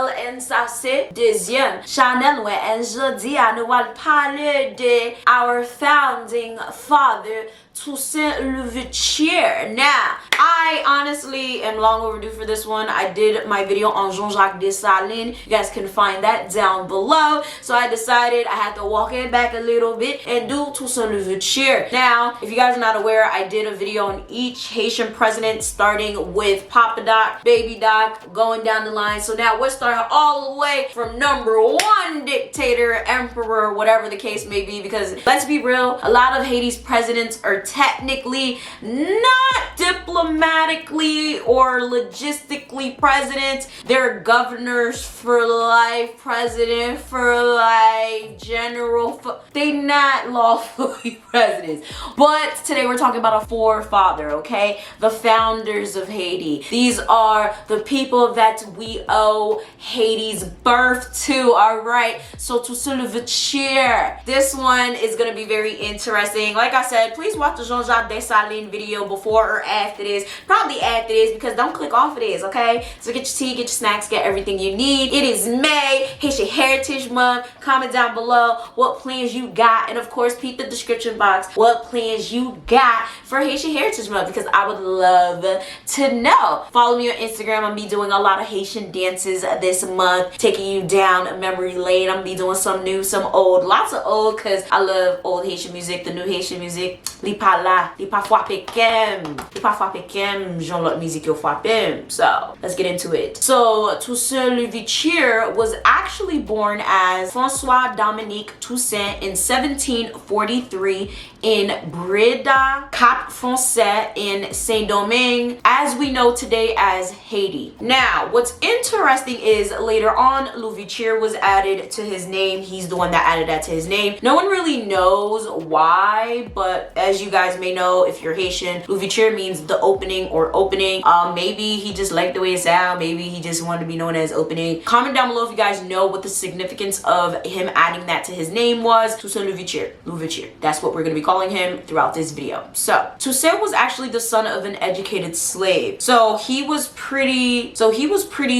Mademoiselle and ça c'est deuxième channel where and jeudi à nous allons parler de our founding father Toussaint Louverture. Now, I honestly am long overdue for this one. I did my video on Jean-Jacques Dessaline. You guys can find that down below. So I decided I had to walk it back a little bit and do Toussaint Louverture. Now, if you guys are not aware, I did a video on each Haitian president, starting with Papa Doc, Baby Doc, going down the line. So now we're starting all the way from number one dictator, emperor, whatever the case may be, because let's be real, a lot of Haiti's presidents are technically not diplomatically or logistically presidents. They're governors for life, president for life, general for, they not lawfully presidents. But today we're talking about a forefather, okay? The founders of Haiti. These are the people that we owe Haiti's birth to, all right? So Toussaint Louverture, this one is gonna be very interesting. Like I said, please watch the Jean-Jacques Dessaline video before or after this. Probably after this, because don't click off of this, okay? So get your tea, get your snacks, get everything you need. It is May, Haitian Heritage Month. Comment down below what plans you got, and of course peep the description box what plans you got for Haitian Heritage Month, because I would love to know. Follow me on Instagram. I'm gonna be doing a lot of Haitian dances this month, taking you down memory lane. I'm gonna be doing some new, some old, lots of old, because I love old Haitian music, the new Haitian music. Li pa la, li pa fwape kem, jon lot music yo fwape. So let's get into it. So Toussaint Louverture was actually born as François Dominique Toussaint in 1743 in Breda, Cap Français in Saint-Domingue, as we know today as Haiti. Now, what's interesting is later on, Louverture was added to his name. He's the one that added that to his name. No one really knows why, but as you guys may know, if you're Haitian, Louverture means the opening or opening. Maybe he just liked the way it sounds. Maybe he just wanted to be known as opening. Comment down below if you guys know what the significance of him adding that to his name was. Toussaint Louverture. Louverture. That's what we're going to be calling him throughout this video. So Toussaint was actually the son of an educated slave. So he was pretty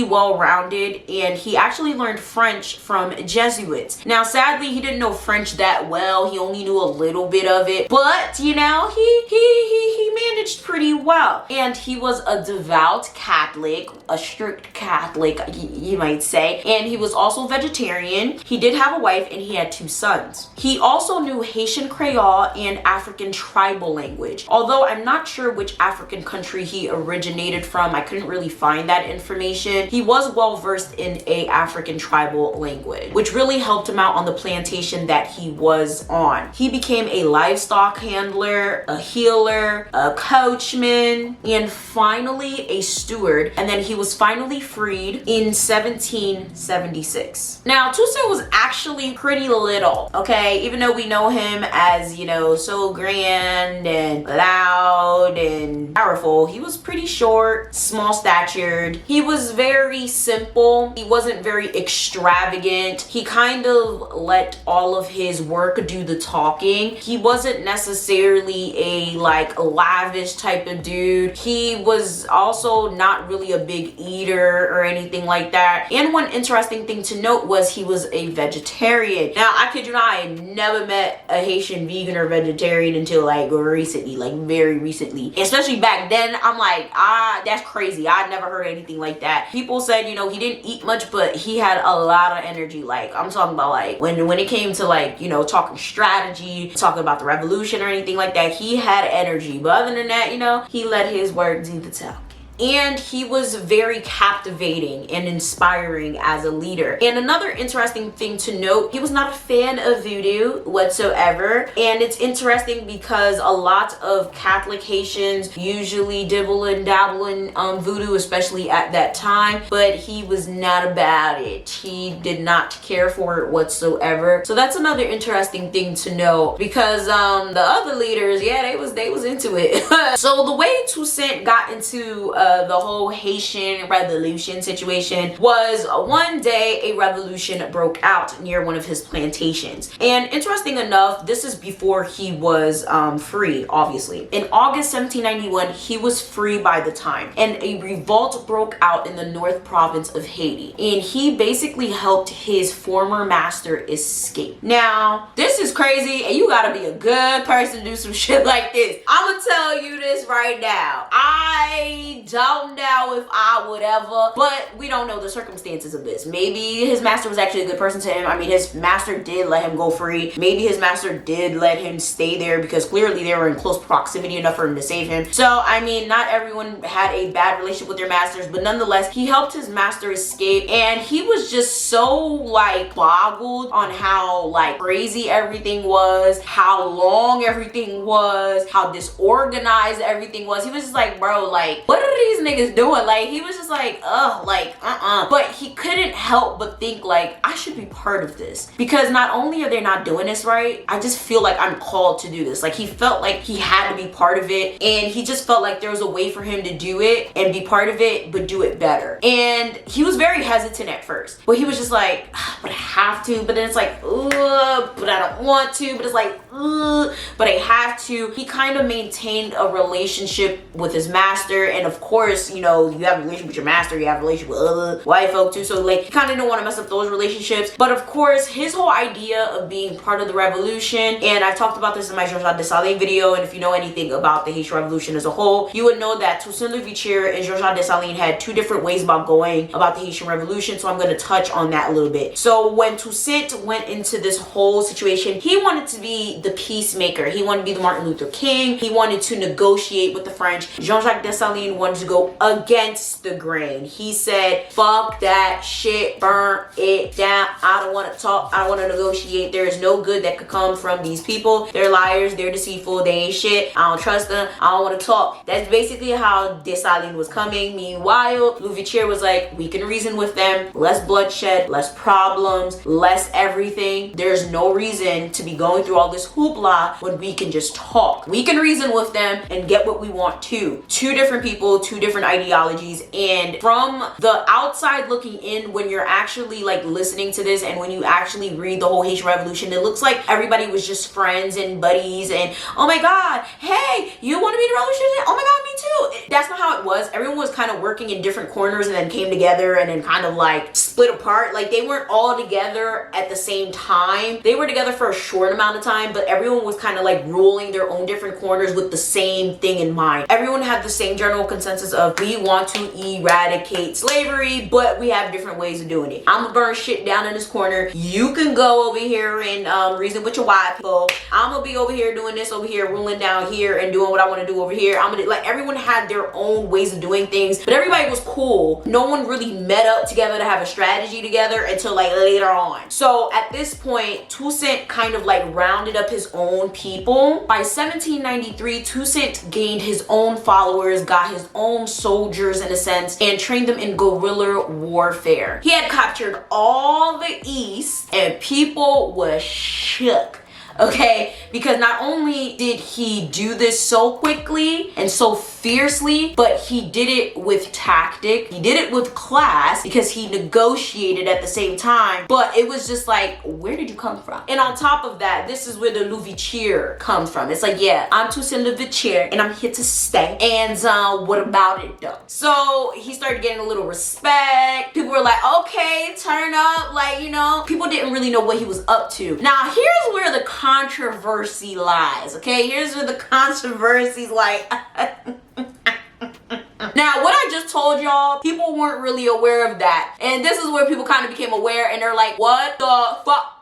well-rounded, and he actually learned French from Jesuits. Now, sadly, he didn't know French that well. He only knew a little bit of it, but you know, he managed pretty well. And he was a devout Catholic, a strict Catholic, you might say. And he was also vegetarian. He did have a wife, and he had 2 sons. He also knew Haitian Creole and African tribal language. Although I'm not sure which African country he originated from, I couldn't really find that information. He was well versed in a African tribal language, which really helped him out on the plantation that he was on. He became a livestock handler, a healer, a coachman, and finally a steward. And then he was finally freed in 1776. Now, Toussaint was actually pretty little, okay? Even though we know him as, you know, so grand and loud and powerful, he was pretty short, small statured. He was very simple. He wasn't very extravagant. He kind of let all of his work do the talking. He wasn't necessarily a like lavish type of dude. He was also not really a big eater or anything like that. And one interesting thing to note was he was a vegetarian. Now, I kid you not, I had never met a Haitian vegan or vegetarian until like recently, like very recently. Especially back then, I'm like, that's crazy. I'd never heard anything like that. People said, you know, he didn't eat much, but he had a lot of energy. Like, I'm talking about like when it came to like, you know, talking strategy, talking about the revolution or anything like that, he had energy. But other than that, you know, he let his work do the talk. And he was very captivating and inspiring as a leader. And another interesting thing to note, he was not a fan of voodoo whatsoever. And it's interesting because a lot of Catholic Haitians usually dibble and dabble in voodoo, especially at that time, but he was not about it. He did not care for it whatsoever. So that's another interesting thing to know, because the other leaders, yeah, they was into it. So the way Toussaint got into the whole Haitian revolution situation was one day a revolution broke out near one of his plantations. And interesting enough, this is before he was free, obviously. In August 1791, he was free by the time, and a revolt broke out in the North Province of Haiti, and he basically helped his former master escape. Now, this is crazy, and you gotta be a good person to do some shit like this. I'm gonna tell you this right now. I don't know if I would ever, but we don't know the circumstances of this. Maybe his master was actually a good person to him. I mean, his master did let him go free. Maybe his master did let him stay there because clearly they were in close proximity enough for him to save him. So, I mean, not everyone had a bad relationship with their masters, but nonetheless, he helped his master escape, and he was just so like boggled on how like crazy everything was, how long everything was, how disorganized everything was. He was just like, bro, like, what are these niggas doing? Like, he was just like, but he couldn't help but think like, I should be part of this, because not only are they not doing this right, I just feel like I'm called to do this. Like, he felt like he had to be part of it, and he just felt like there was a way for him to do it and be part of it, but do it better. And he was very hesitant at first, but he was just like, but I have to, but then it's like, but I don't want to, but it's like, but I have to. He kind of maintained a relationship with his master, and of course, you know, you have a relationship with your master, you have a relationship with other white folk too, so like, he kind of don't want to mess up those relationships. But of course, his whole idea of being part of the revolution, and I talked about this in my Jacques Dessaline video, and if you know anything about the Haitian Revolution as a whole, you would know that Toussaint Louverture and Jacques Dessaline had two different ways about going about the Haitian Revolution, so I'm going to touch on that a little bit. So when Toussaint went into this whole situation, he wanted to be the peacemaker. He wanted to be the Martin Luther King. He wanted to negotiate with the French. Jean-Jacques Dessaline wanted to go against the grain. He said, fuck that shit, burn it down. I don't want to talk. I don't want to negotiate. There is no good that could come from these people. They're liars. They're deceitful. They ain't shit. I don't trust them. I don't want to talk. That's basically how Dessaline was coming. Meanwhile, Louverture was like, we can reason with them. Less bloodshed, less problems, less everything. There's no reason to be going through all this hoopla when we can just talk. We can reason with them and get what we want too. Two different people, two different ideologies, and from the outside looking in, when you're actually like listening to this and when you actually read the whole Haitian Revolution, it looks like everybody was just friends and buddies and, oh my god, hey, you want to be the revolutionary? Oh my god, me too. That's not how it was. Everyone was kind of working in different corners and then came together and then kind of like split apart. Like, they weren't all together at the same time. They were together for a short amount of time, but everyone was kind of like ruling their own different corners with the same thing in mind. Everyone had the same general consensus of, we want to eradicate slavery, but we have different ways of doing it. I'm gonna burn shit down in this corner. You can go over here and reason with your white people. I'm gonna be over here doing this over here, ruling down here and doing what I want to do over here. I'm gonna, like, everyone had their own ways of doing things, but everybody was cool. No one really met up together to have a strategy together until like later on. So at this point, Toussaint kind of like rounded up his own people. By 1793, Toussaint gained his own followers, got his own soldiers in a sense, and trained them in guerrilla warfare. He had captured all the East, and people were shook. Okay, because not only did he do this so quickly and so fiercely, but he did it with tactic. He did it with class because he negotiated at the same time. But it was just like, where did you come from? And on top of that, this is where the Louverture comes from. It's like, yeah, I'm Toussaint Louverture and I'm here to stay. And what about it though? So he started getting a little respect. People were like, okay, turn up. Like, you know, people didn't really know what he was up to. Now, here's where the controversy lies, okay? Here's where the controversy's like. Now, what I just told y'all, people weren't really aware of that. And this is where people kind of became aware and they're like, what the fuck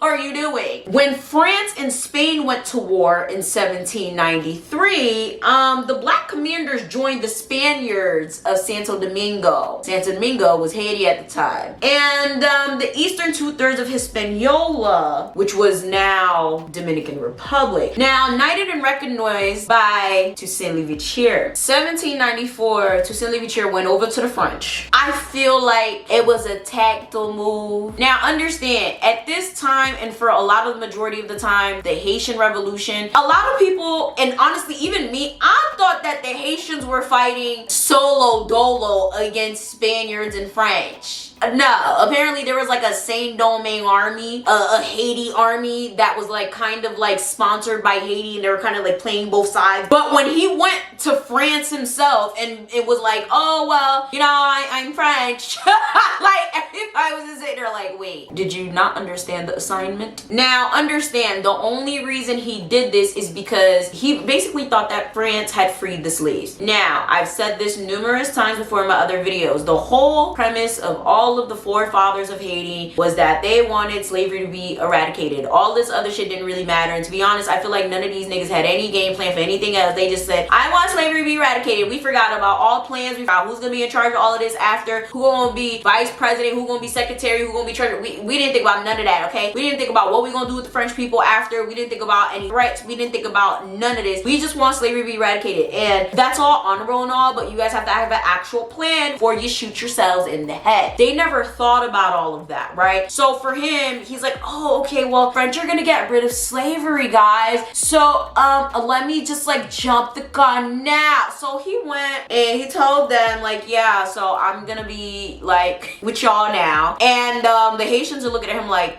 are you doing? When France and Spain went to war in 1793, the black commanders joined the Spaniards of Santo Domingo. Santo Domingo was Haiti at the time. And the eastern 2/3 of Hispaniola, which was now Dominican Republic. Now, knighted and recognized by Toussaint Louverture. 1794, Toussaint Louverture went over to the French. I feel like it was a tactile move. Now, understand, at this time, and for a lot of the majority of the time, the Haitian Revolution, a lot of people, and honestly even me, I thought that the Haitians were fighting solo dolo against Spaniards and French. No, apparently there was like a Saint-Domingue army, a Haiti army that was like kind of like sponsored by Haiti, and they were kind of like playing both sides. But when he went to France himself, and it was like, oh well, you know, I'm French. Like everybody was just sitting there like, wait, did you not understand the assignment? Now understand, the only reason he did this is because he basically thought that France had freed the slaves. Now I've said this numerous times before in my other videos. The whole premise of all of the forefathers of Haiti was that they wanted slavery to be eradicated. All this other shit didn't really matter, and to be honest, I feel like none of these niggas had any game plan for anything else. They just said, I want slavery to be eradicated. We forgot about all plans. We forgot who's gonna be in charge of all of this after, who gonna be vice president, who gonna be secretary, who gonna be treasurer. We didn't think about none of that, okay? We didn't think about what we gonna do with the French people after. We didn't think about any threats. We didn't think about none of this. We just want slavery to be eradicated, and that's all honorable and all, but you guys have to have an actual plan before you shoot yourselves in the head. They never thought about all of that, right? So for him, he's like, oh, okay, well, French are gonna get rid of slavery, guys. So let me just like jump the gun now. So he went and he told them like, yeah, so I'm gonna be like with y'all now. And the Haitians are looking at him like,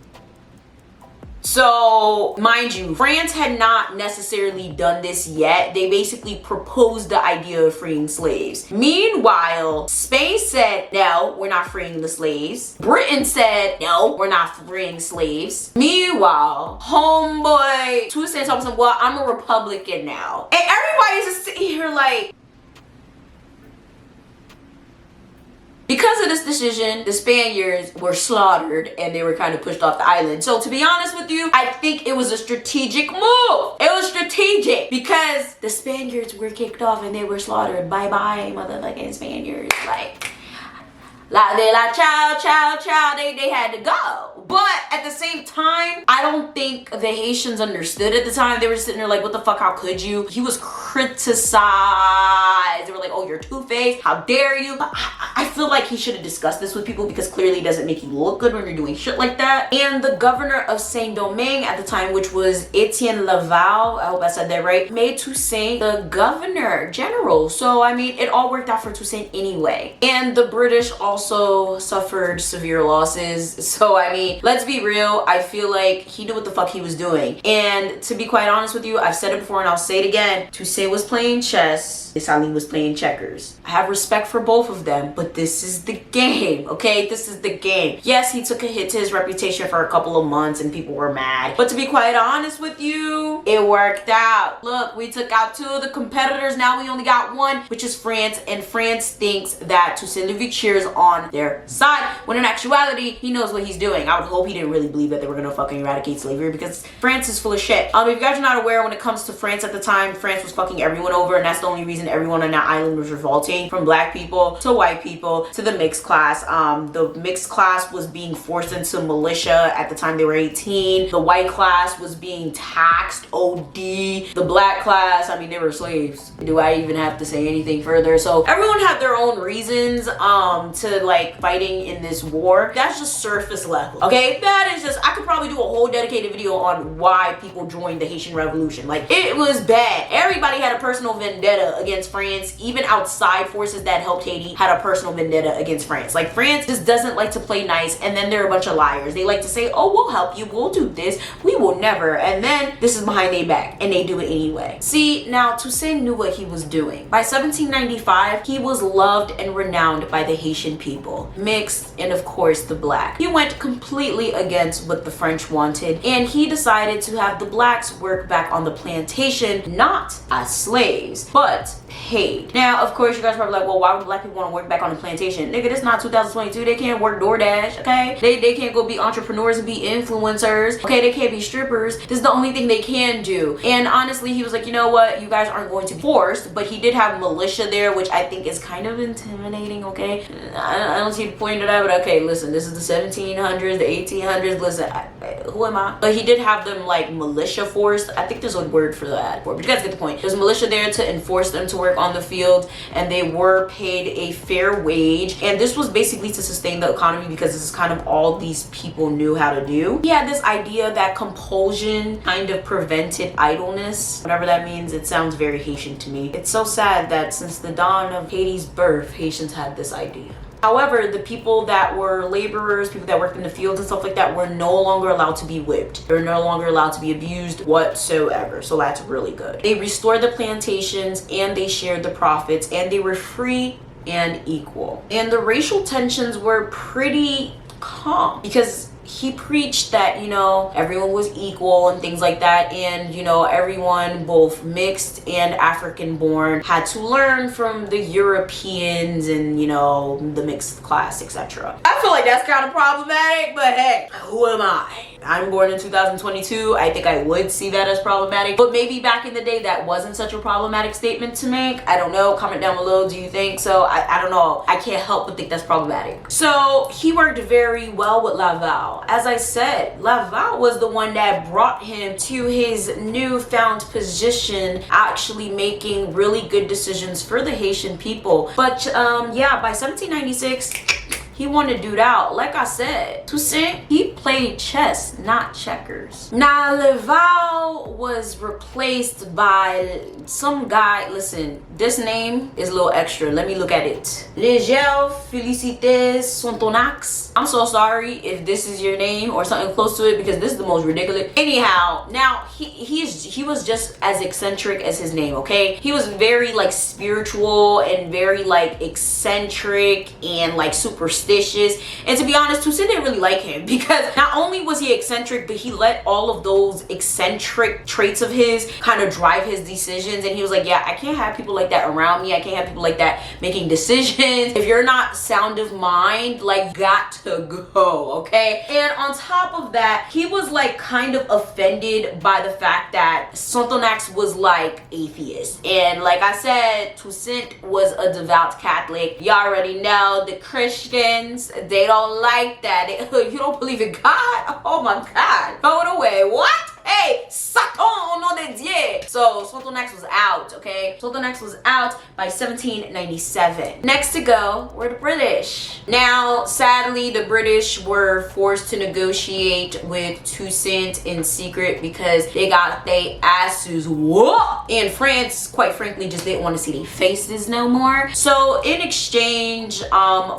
so, mind you, France had not necessarily done this yet. They basically proposed the idea of freeing slaves. Meanwhile, Spain said, no, we're not freeing the slaves. Britain said, no, we're not freeing slaves. Meanwhile, homeboy Toussaint told him, well, I'm a Republican now. And everybody's just sitting here like, because of this decision, the Spaniards were slaughtered and they were kind of pushed off the island. So to be honest with you, I think it was a strategic move. It was strategic because the Spaniards were kicked off and they were slaughtered. Bye-bye, motherfucking Spaniards. Like, la de la chow, chow, chow, they had to go. But at the same time, I don't think the Haitians understood at the time. They were sitting there like, what the fuck, how could you? He was criticized. They were like, oh, you're two-faced, how dare you? I feel like he should have discussed this with people because clearly it doesn't make you look good when you're doing shit like that. And the governor of Saint-Domingue at the time, which was Etienne Laval, I hope I said that right, made Toussaint the governor general. So, I mean, it all worked out for Toussaint anyway. And the British also suffered severe losses. So, I mean, let's be real, I feel like he knew what the fuck he was doing. And to be quite honest with you, I've said it before and I'll say it again, Toussaint was playing chess, Dessaline was playing checkers. I have respect for both of them, but this is the game, okay? This is the game. Yes, he took a hit to his reputation for a couple of months and people were mad, but to be quite honest with you, it worked out. Look, we took out 2 of the competitors, now we only got 1, which is France, and France thinks that Toussaint Louverture is on their side, when in actuality, he knows what he's doing. I would hope he didn't really believe that they were gonna fucking eradicate slavery because France is full of shit. If you guys are not aware, when it comes to France at the time, France was fucking everyone over, and that's the only reason everyone on that island was revolting, from black people to white people to the mixed class. The mixed class was being forced into militia at the time they were 18. The white class was being taxed OD. The black class, I mean, they were slaves. Do I even have to say anything further? So everyone had their own reasons to like fighting in this war. That's just surface level, okay? That is just, I could probably do a whole dedicated video on why people joined the Haitian Revolution. Like, it was bad. Everybody had a personal vendetta against France. Even outside forces that helped Haiti had a personal vendetta against France. Like, France just doesn't like to play nice, and then they're a bunch of liars. They like to say, oh, we'll help you, we'll do this, we will never, and then this is behind their back, and they do it anyway. See, now Toussaint knew what he was doing. By 1795, he was loved and renowned by the Haitian people, mixed and of course the black. He went completely against what the French wanted, and he decided to have the blacks work back on the plantation, not as slaves, but paid. Now, of course, you guys are probably like, well, why would black people want to work back on the plantation? Nigga, this not 2022. They can't work DoorDash, okay? They can't go be entrepreneurs and be influencers, okay? They can't be strippers. This is the only thing they can do. And honestly, he was like, you know what? You guys aren't going to be forced, but he did have militia there, which I think is kind of intimidating, okay? I don't see the point of that, but okay, listen, this is the 1700s, the 1800s, listen, who am I? But he did have them like militia force. I think there's a word for that, but you guys get the point. There's militia there to enforce them to work work on the field, and they were paid a fair wage. And this was basically to sustain the economy, because this is kind of all these people knew how to do. He had this idea that compulsion kind of prevented idleness. Whatever that means, it sounds very Haitian to me. It's so sad that since the dawn of Haiti's birth, Haitians had this idea. However, the people that were laborers, people that worked in the fields and stuff like that, were no longer allowed to be whipped. They're no longer allowed to be abused whatsoever. So that's really good. They restored the plantations, and they shared the profits, and they were free and equal. And the racial tensions were pretty calm, because he preached that, you know, everyone was equal and things like that, and, you know, everyone, both mixed and African born, had to learn from the Europeans and, you know, the mixed class, etc. I feel like that's kind of problematic, but hey, who am I? I'm born in 2022. I think I would see that as problematic, but maybe back in the day that wasn't such a problematic statement to make. I don't know. Comment down below. Do you think so? I don't know. I can't help but think that's problematic. So he worked very well with Laval. As I said, Laval was the one that brought him to his newfound position, actually making really good decisions for the Haitian people. But yeah, by 1796, he wanted dude out. Like I said, Toussaint, he played chess, not checkers. Now, Laval was replaced by some guy. Listen, this name is a little extra. Let me look at it. Legel Félicités Sontonax. I'm so sorry if this is your name or something close to it, because this is the most ridiculous. Anyhow, now he was just as eccentric as his name, okay? He was very like spiritual and very like eccentric and like superstitious. And to be honest, Toussaint didn't really like him, because not only was he eccentric, but he let all of those eccentric traits of his kind of drive his decisions. And he was like, yeah, I can't have people like that around me. I can't have people like that making decisions. If you're not sound of mind, like, got to go, okay? And on top of that, he was like kind of offended by the fact that Sontonax was like atheist. And like I said, Toussaint was a devout Catholic. Y'all already know the Christians, they don't like that. You don't believe in God? Oh my God. Throw it away. What? Hey, Satan, au nom de Dieu. So Sontonax was out, okay? Sontonax was out by 1797. Next to go were the British. Now, sadly, the British were forced to negotiate with Toussaint in secret, because they got their asses whooped. And France, quite frankly, just didn't want to see their faces no more. So in exchange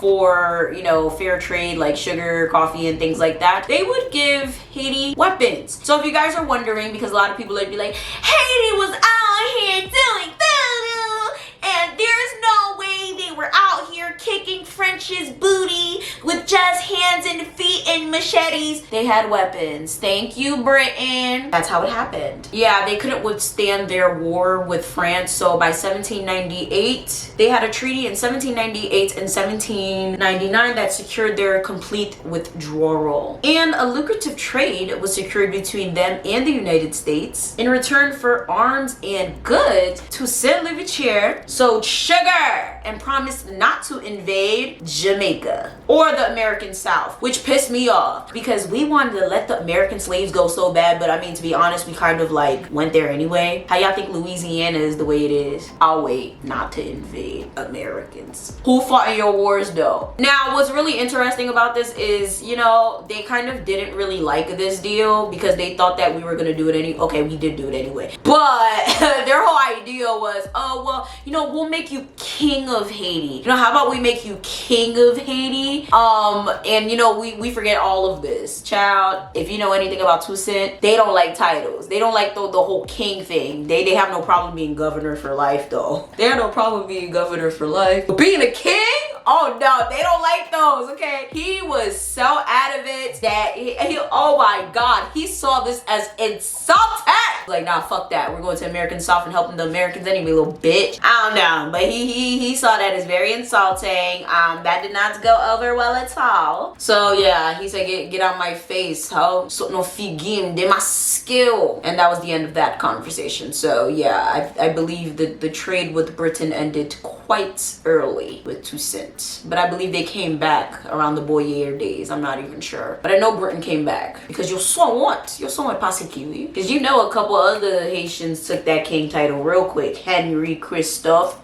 for, you know, fair trade like sugar, coffee, and things like that, they would give Haiti weapons. So if you guys are wondering, because a lot of people would be like, Haiti was out here doing voodoo, and there's no way they were out here kicking French's booty with just hands and feet and machetes. They had weapons. Thank you, Britain. That's how it happened. Yeah, they couldn't withstand their war with France. So by 1798, they had a treaty in 1798 and 1799 that secured their complete withdrawal. And a lucrative trade was secured between them and the United States. In return for arms and goods, Toussaint Louverture sold sugar and promised not to invade Jamaica or the American South, which pissed me off, because we wanted to let the American slaves go so bad. But I mean, to be honest, we kind of like went there anyway. How y'all think Louisiana is the way it is? I'll wait not to invade Americans. Who fought in your wars though? Now, what's really interesting about this is, you know, they kind of didn't really like this deal, because they thought that we were gonna do it okay, we did do it anyway, but their whole idea was, oh well, you know, we'll make you king of Haiti. You know, how about we make you king of Haiti? And you know, we forget all of this. Child, if you know anything about Toussaint, they don't like titles. They don't like the whole king thing. They have no problem being governor for life though. They have no problem being governor for life. But being a king? Oh no, they don't like those, okay? He was so out of it that he oh my God, he saw this as insulting. Like, nah, fuck that. We're going to American South and helping the Americans anyway, little bitch. I don't know, but he saw that as very insulting. That did not go over well at all. So yeah, he said, get out my face, ho. So no figim de my skill. And that was the end of that conversation. So yeah, I believe that the trade with Britain ended quite early with Toussaint. But I believe they came back around the Boyer days. I'm not even sure. But I know Britain came back, because you're somewhat persecuted. Because you know a couple other Haitians took that king title real quick. Henry Christophe.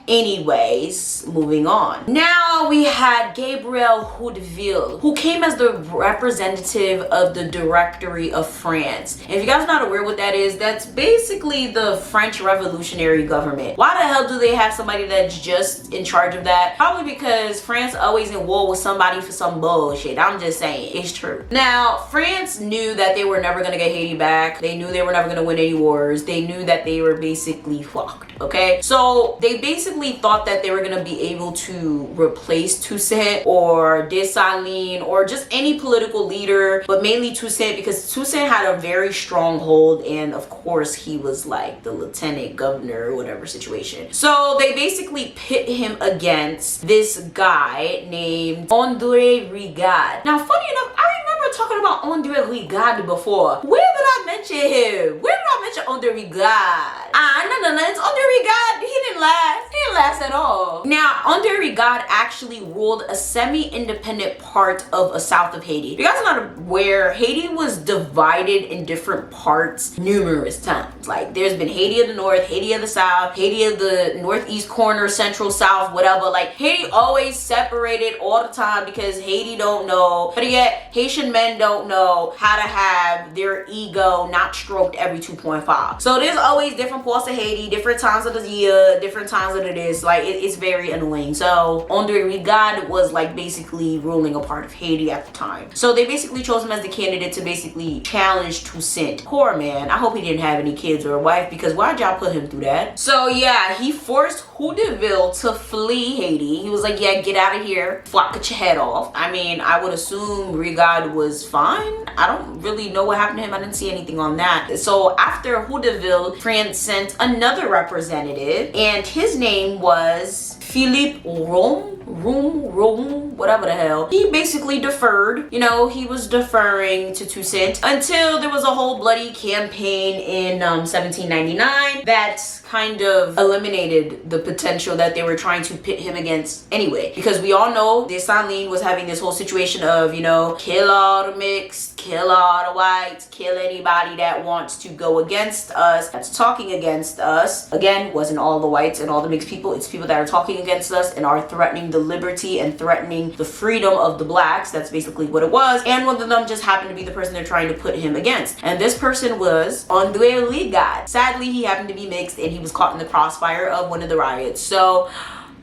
Anyways, moving on. Now we had Gabriel Houdeville, who came as the representative of the Directory of France. And if you guys are not aware what that is, that's basically the French revolutionary government. Why the hell do they have somebody that's just in charge of that? Probably because France always in war with somebody for some bullshit. I'm just saying, it's true. Now, France knew that they were never gonna get Haiti back. They knew they were never gonna win any wars. They knew that they were basically fucked, okay? So they basically thought that they were gonna be able to replace Toussaint or Dessaline or just any political leader, but mainly Toussaint, because Toussaint had a very strong hold, and of course he was like the lieutenant governor or whatever situation. So they basically pit him against this guy named André Rigaud. Now, funny enough, I remember talking about André Rigaud before. Where did I mention him? Where did I mention André Rigaud? No, it's André Rigaud. He didn't last. He didn't last at all. Now, André Rigaud actually ruled a semi-independent part of south of Haiti. If you guys are not aware, Haiti was divided in different parts numerous times. Like, there's been Haiti of the north, Haiti of the south, Haiti of the northeast corner, central, south, whatever. Like, Haiti always separated all the time because Haiti don't know, but yet Haitian men don't know how to have their ego not stroked every 2.5. So there's always different parts of Haiti, different times of the year, different times of it is. Like, it's very annoying. So André Rigaud was like basically ruling a part of Haiti at the time. So they basically chose him as the candidate to basically challenge Toussaint. Poor man. I hope he didn't have any kids or a wife, because why'd y'all put him through that? So yeah, he forced Houdeville to flee Haiti. He was like, yeah, get out of here. Fuck, cut your head off. I mean, I would assume Rigaud was fine. I don't really know what happened to him. I didn't see anything on that. So after Houdeville, France sent another representative, and his name was Philippe Rome, whatever the hell. He basically deferred. You know, he was deferring to Toussaint until there was a whole bloody campaign in 1799 that kind of eliminated the potential that they were trying to pit him against anyway. Because we all know Dessaline was having this whole situation of, you know, kill all the mixed, kill all the whites, kill anybody that wants to go against us, that's talking against us. Again, wasn't all the whites and all the mixed people. It's people that are talking against us and are threatening the liberty and threatening the freedom of the blacks. That's basically what it was. And one of them just happened to be the person they're trying to put him against. And this person was André Rigaud. Sadly, he happened to be mixed, and he was caught in the crossfire of one of the riots. So,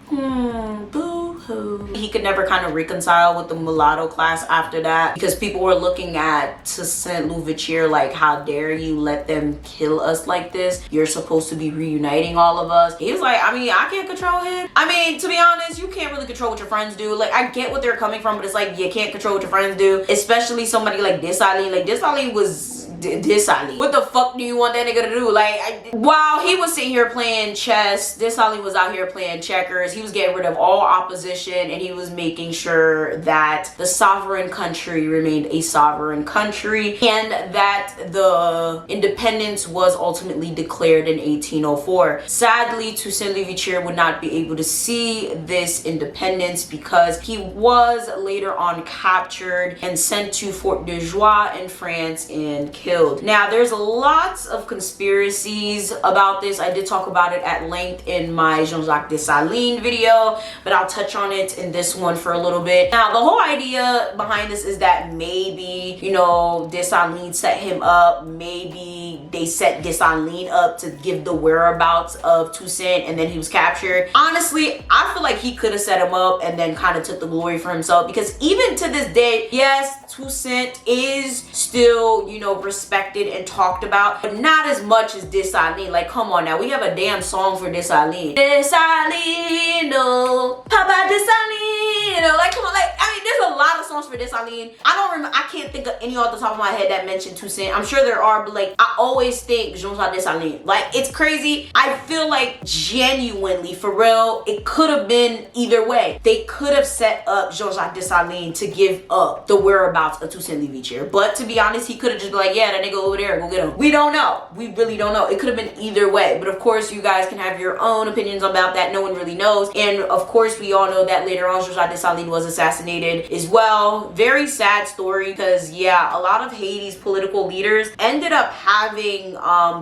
boo-hoo. He could never kind of reconcile with the mulatto class after that, because people were looking at Toussaint Louverture like, how dare you let them kill us like this? You're supposed to be reuniting all of us. He was like, I mean, I can't control him. I mean, to be honest, you can't really control what your friends do. Like, I get what they're coming from, but it's like, you can't control what your friends do, especially somebody like Dessaline. Like, Dessaline was Dessaline. What the fuck do you want that nigga to do? Like, while he was sitting here playing chess, Dessaline was out here playing checkers. He was getting rid of all opposition, and he was making sure that the sovereign country remained a sovereign country, and that the independence was ultimately declared in 1804. Sadly, Toussaint Louverture would not be able to see this independence because he was later on captured and sent to Fort de Joie in France and killed. Now, there's lots of conspiracies about this. I did talk about it at length in my Jean-Jacques Dessaline video, but I'll touch on it in this one for a little bit. Now, the whole idea behind this is that maybe, you know, Dessaline set him up. Maybe they set Dessaline up to give the whereabouts of Toussaint, and then he was captured. Honestly, I feel like he could have set him up and then kind of took the glory for himself, because even to this day, yes, Toussaint is still, you know, respected and talked about, but not as much as Dessaline. Like, come on now, we have a damn song for Dessaline. Dessaline, oh, Papa Dessaline, like, come on, like, I mean, there's a lot of songs for Dessaline. I can't think of any off the top of my head that mention Toussaint. I'm sure there are, but like, I always think Jean-Jacques Dessaline. Like, it's crazy. I feel like genuinely, for real, it could have been either way. They could have set up Jean-Jacques Dessaline to give up the whereabouts of Toussaint Louverture, but to be honest, he could have just been like, yeah, that nigga over there, go get him. We don't know. We really don't know. It could have been either way, but of course, you guys can have your own opinions about that. No one really knows. And of course, we all know that later on, Jean-Jacques Dessaline was assassinated did as well. Very sad story because yeah, a lot of Haiti's political leaders ended up having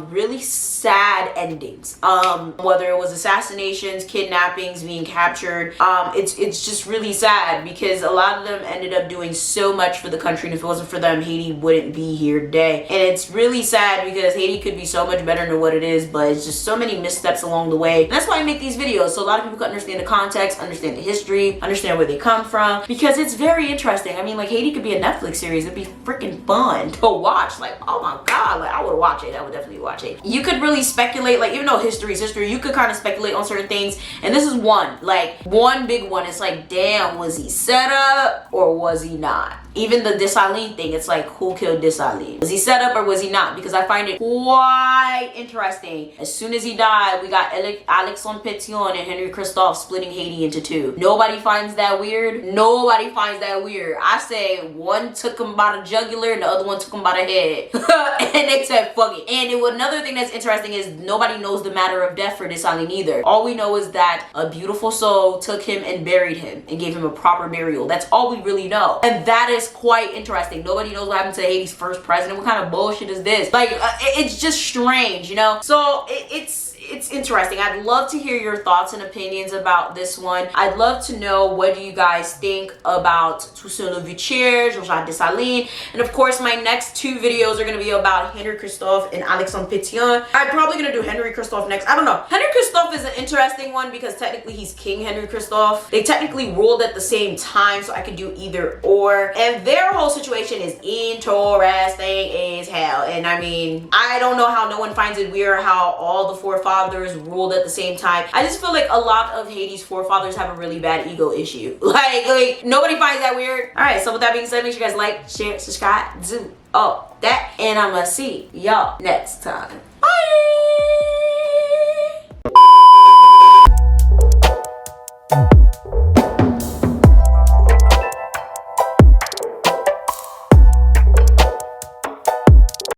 really sad endings. Whether it was assassinations, kidnappings, being captured, it's just really sad because a lot of them ended up doing so much for the country, and if it wasn't for them, Haiti wouldn't be here today. And it's really sad because Haiti could be so much better than what it is, but it's just so many missteps along the way. And that's why I make these videos, so a lot of people can understand the context, understand the history, understand where they come from, because it's very interesting. I mean, like, Haiti could be a Netflix series. It'd be freaking fun to watch. Like, oh my god, like, I would watch it. I would definitely watch it. You could really speculate, like, even though history is history, you could kind of speculate on certain things, and this is one big one. It's like, damn, was he set up or was he not? Even the Dessaline thing, it's like, who killed Dessaline? Was he set up or was he not? Because I find it quite interesting. As soon as he died, we got Alexandre Pétion and Henry Christophe splitting Haiti into two. Nobody finds that weird. Nobody finds that weird. I say one took him by the jugular and the other one took him by the head. And they said, fuck it. And another thing that's interesting is nobody knows the matter of death for Dessaline either. All we know is that a beautiful soul took him and buried him and gave him a proper burial. That's all we really know. And that is quite interesting. Nobody knows what happened to Haiti's first president. What kind of bullshit is this? Like, it's just strange, you know? So it's interesting. I'd love to hear your thoughts and opinions about this one. I'd love to know, what do you guys think about Toussaint Louverture, Jacques Dessaline, and of course my next two videos are going to be about Henry Christophe and Alexandre Pétion. I'm probably going to do Henry Christophe next. I don't know. Henry Christophe is an interesting one because technically he's King Henry Christophe. They technically ruled at the same time, so I could do either or, and their whole situation is interesting as hell. And I mean, I don't know how no one finds it weird how all the forefathers ruled at the same time. I just feel like a lot of Haiti's forefathers have a really bad ego issue. Like nobody finds that weird. All right, so with that being said, make sure you guys like, share, subscribe, do all that, and I'm gonna see y'all next time. Bye.